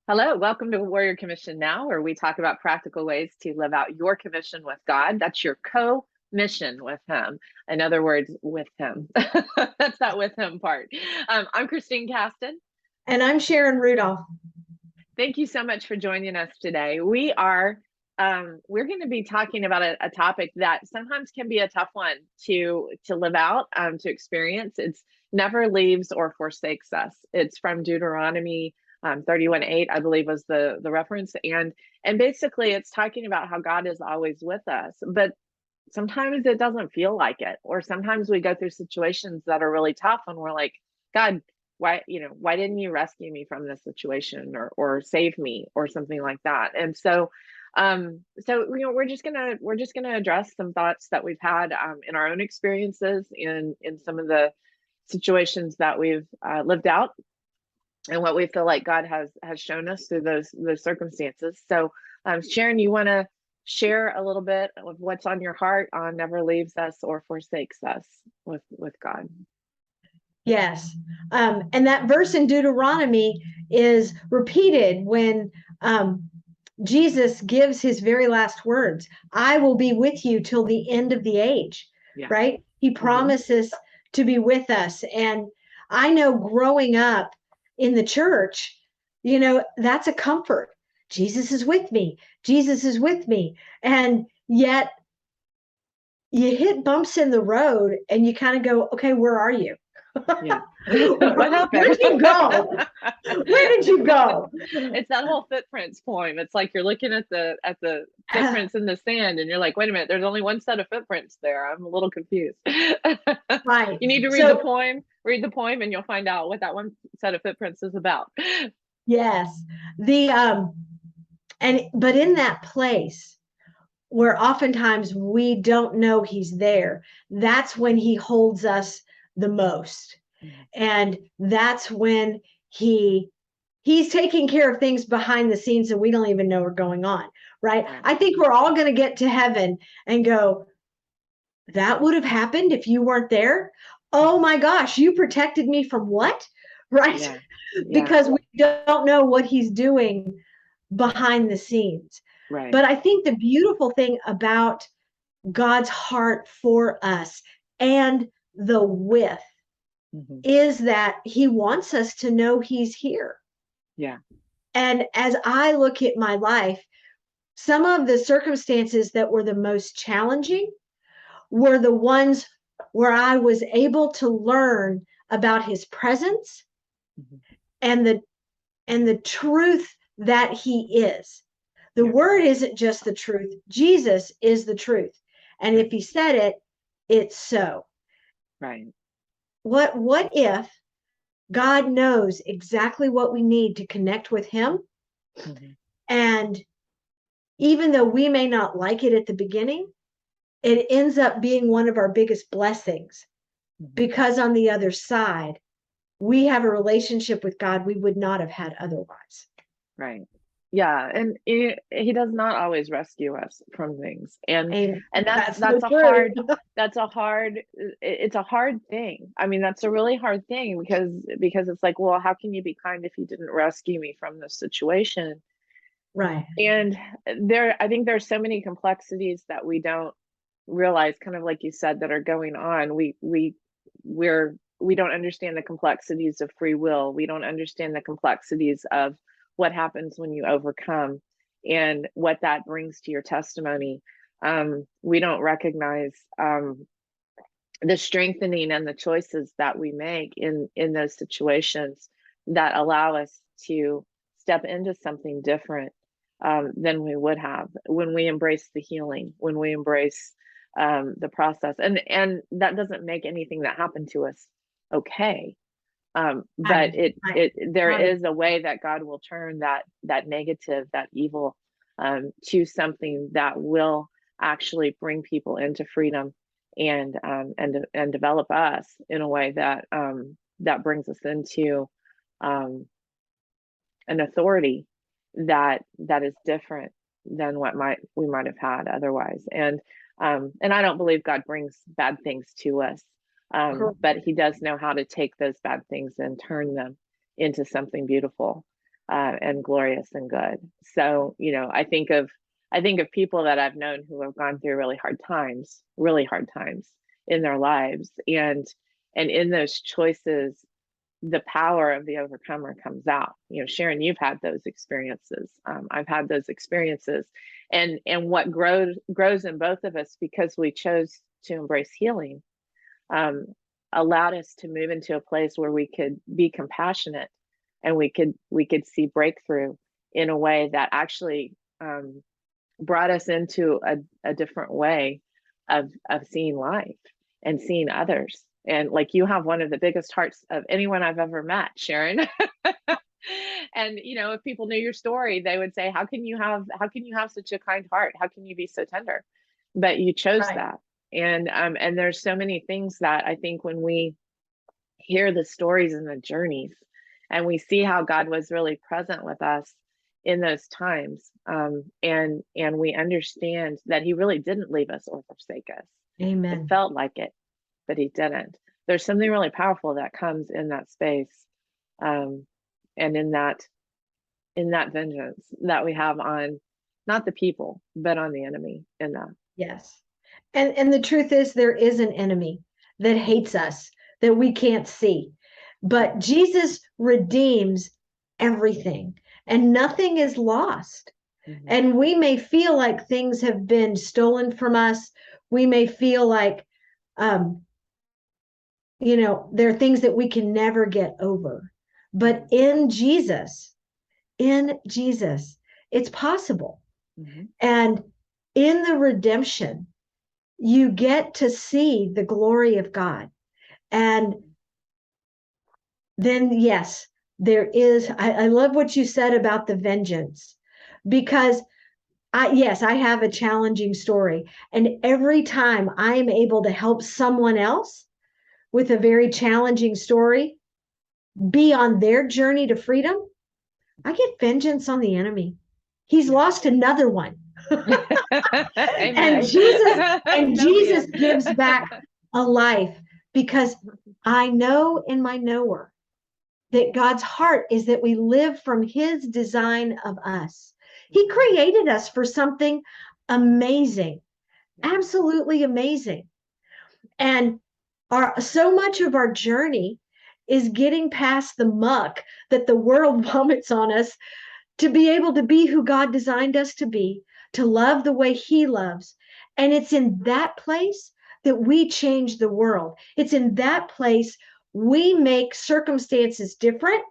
Hello, welcome to Warrior Commission Now, where we talk about practical ways to live out your commission with God. That's your co-mission with Him. In other words, with Him. That's that with Him part. I'm Christine Casten. And I'm Sharon Rudolph. Thank you so much for joining us today. We're going to be talking about a topic that sometimes can be a tough one to live out, to experience. It's never leaves or forsakes us. It's from Deuteronomy 31:8, I believe, was the reference, and basically it's talking about how God is always with us, but sometimes it doesn't feel like it, or sometimes we go through situations that are really tough and we're like, God, why didn't you rescue me from this situation, or save me, or something like that. And so we're just gonna address some thoughts that we've had in our own experiences, in some of the situations that we've lived out, and what we feel like God has shown us through those circumstances. So Sharon, you want to share a little bit of what's on your heart on never leaves us or forsakes us with God? Yes. And that verse in Deuteronomy is repeated when Jesus gives his very last words. I will be with you till the end of the age, right? He promises to be with us. And I know growing up in the church, that's a comfort. Jesus is with me. Jesus is with me. And yet you hit bumps in the road and you kind of go, okay, where are you? Yeah. What happened? Where'd you go? Where did you go? It's that whole footprints poem. It's like you're looking at the footprints in the sand and you're like, wait a minute, there's only one set of footprints there. I'm a little confused. Right. You need to read the poem and you'll find out what that one set of footprints is about. Yes. But in that place where oftentimes we don't know he's there, that's when he holds us the most. And that's when he's taking care of things behind the scenes that we don't even know are going on, right? I think we're all going to get to heaven and go, that would have happened if you weren't there. Oh my gosh, you protected me from what? Right? Yeah. Because we don't know what he's doing behind the scenes. Right. But I think the beautiful thing about God's heart for us and the with is that he wants us to know he's here. Yeah. And as I look at my life, some of the circumstances that were the most challenging were the ones where I was able to learn about his presence and the truth that he is. The word isn't just the truth. Jesus is the truth. And if he said it, it's so. Right. What if God knows exactly what we need to connect with him? And even though we may not like it at the beginning, it ends up being one of our biggest blessings, because on the other side, we have a relationship with God we would not have had otherwise. Right. Yeah. And he does not always rescue us from things. And that's a hard thing. I mean, that's a really hard thing, because it's like, well, how can you be kind if you didn't rescue me from this situation? Right. And I think there's so many complexities that we don't realize, kind of like you said, that are going on. We don't understand the complexities of free will. We don't understand the complexities of what happens when you overcome and what that brings to your testimony. We don't recognize the strengthening and the choices that we make in those situations that allow us to step into something different than we would have when we embrace the healing, when we embrace the process. And that doesn't make anything that happened to us okay. But there is a way that God will turn that negative, that evil, to something that will actually bring people into freedom and develop us in a way that brings us into an authority that is different than what we might have had otherwise. And I don't believe God brings bad things to us. But he does know how to take those bad things and turn them into something beautiful. and glorious and good. So, you know, I think of people that I've known who have gone through really hard times in their lives. And in those choices, the power of the overcomer comes out. You know, Sharon, you've had those experiences. I've had those experiences. And what grows in both of us, because we chose to embrace healing, allowed us to move into a place where we could be compassionate, and we could see breakthrough in a way that actually brought us into a different way of seeing life and seeing others. And like, you have one of the biggest hearts of anyone I've ever met, Sharon. And you know, if people knew your story, they would say, how can you have such a kind heart? How can you be so tender? But you chose Right. that. And there's so many things that I think when we hear the stories and the journeys, and we see how God was really present with us in those times, and we understand that he really didn't leave us or forsake us. It Amen. felt like it, but he didn't. There's something really powerful that comes in that space, and in that vengeance that we have on not the people, but on the enemy in that. Yes. And the truth is, there is an enemy that hates us that we can't see. But Jesus redeems everything, and nothing is lost. Mm-hmm. And we may feel like things have been stolen from us. We may feel like, there are things that we can never get over. But in Jesus, it's possible. Mm-hmm. And in the redemption, you get to see the glory of God. And then, yes, there is, I love what you said about the vengeance, because I have a challenging story. And every time I am able to help someone else with a very challenging story be on their journey to freedom, I get vengeance on the enemy. He's lost another one. Amen. And No Jesus man. gives back a life, because I know in my knower that God's heart is that we live from his design of us. He created us for something amazing, absolutely amazing. And so much of our journey is getting past the muck that the world vomits on us to be able to be who God designed us to love the way he loves. And it's in that place that we change the world. It's in that place we make circumstances different.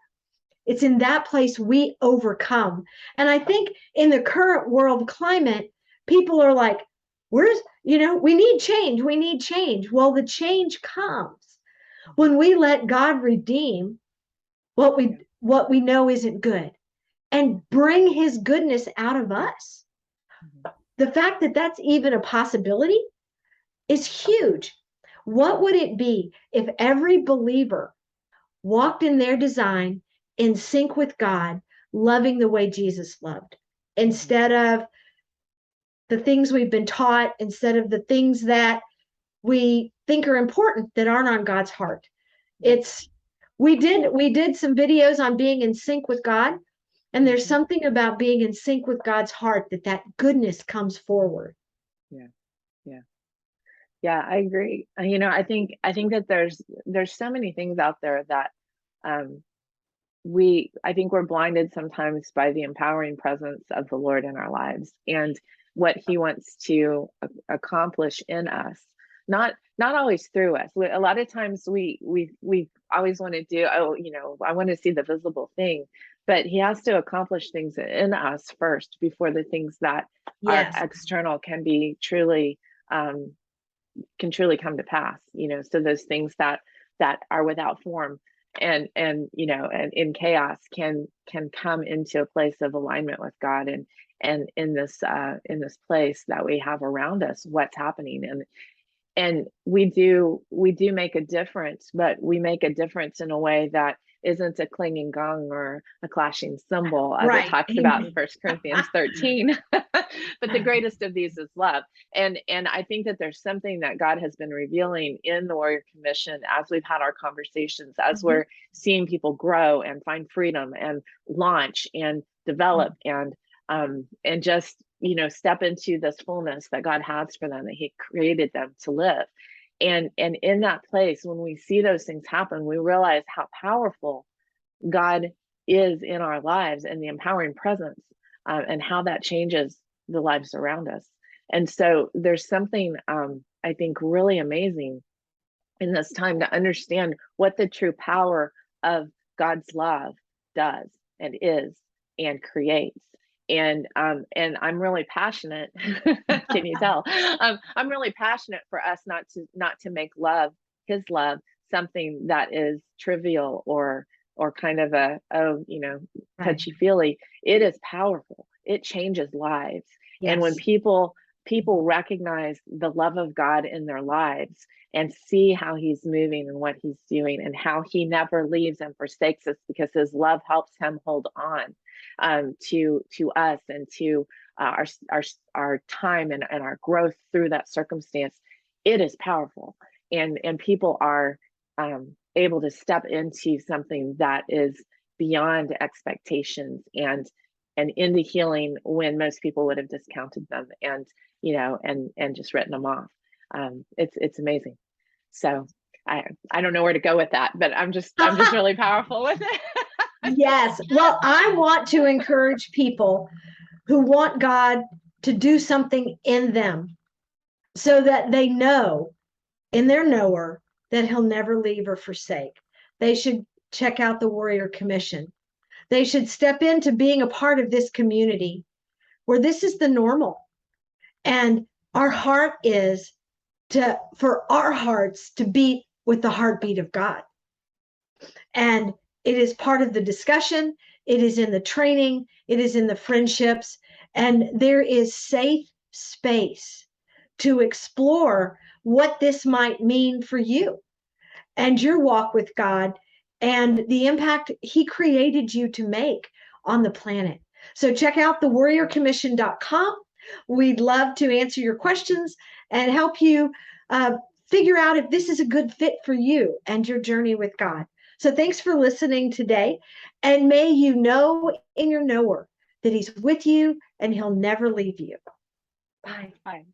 It's in that place we overcome. And I think in the current world climate, people are like, we need change. We need change. Well, the change comes when we let God redeem what we know isn't good and bring his goodness out of us. The fact that that's even a possibility is huge. What would it be if every believer walked in their design in sync with God, loving the way Jesus loved, instead of the things we've been taught, instead of the things that we think are important that aren't on God's heart? We did some videos on being in sync with God, and there's something about being in sync with God's heart that goodness comes forward. Yeah, I agree. You know, I think that there's so many things out there that I think we're blinded sometimes by the empowering presence of the Lord in our lives and what he wants to accomplish in us. Not always through us. A lot of times we always want to do, I want to see the visible thing, but he has to accomplish things in us first before the things that are external can be truly can truly come to pass. So those things that are without form and in chaos can come into a place of alignment with God, and in this place that we have around us, what's happening. And we do make a difference, but we make a difference in a way that isn't a clanging gong or a clashing cymbal, as it Right. talks about in 1 Corinthians 13. But the greatest of these is love. And I think that there's something that God has been revealing in the Warrior Commission as we've had our conversations, as we're seeing people grow and find freedom and launch and develop and just, you know, step into this fullness that God has for them, that He created them to live. And in that place, when we see those things happen, we realize how powerful God is in our lives and the empowering presence, and how that changes the lives around us. And so there's something, I think, really amazing in this time to understand what the true power of God's love does and is and creates. And I'm really passionate. Can you tell? I'm really passionate for us not to make love, His love, something that is trivial or kind of a, oh, you know, touchy feely. It is powerful. It changes lives. Yes. And when people recognize the love of God in their lives and see how He's moving and what He's doing and how He never leaves and forsakes us, because His love helps Him hold on to us and to our time and our growth through that circumstance, it is powerful. And people are able to step into something that is beyond expectations and into healing when most people would have discounted them and, you know, and just written them off. It's amazing. So I don't know where to go with that, but I'm just really powerful with it. Yes. Well, I want to encourage people who want God to do something in them so that they know in their knower that He'll never leave or forsake. They should check out the Warrior Commission. They should step into being a part of this community where this is the normal. And our heart is for our hearts to beat with the heartbeat of God. And it is part of the discussion. It is in the training. It is in the friendships. And there is safe space to explore what this might mean for you and your walk with God and the impact He created you to make on the planet. So check out thewarriorcommission.com. We'd love to answer your questions and help you figure out if this is a good fit for you and your journey with God. So thanks for listening today. And may you know in your knower that He's with you and He'll never leave you. Bye. Bye.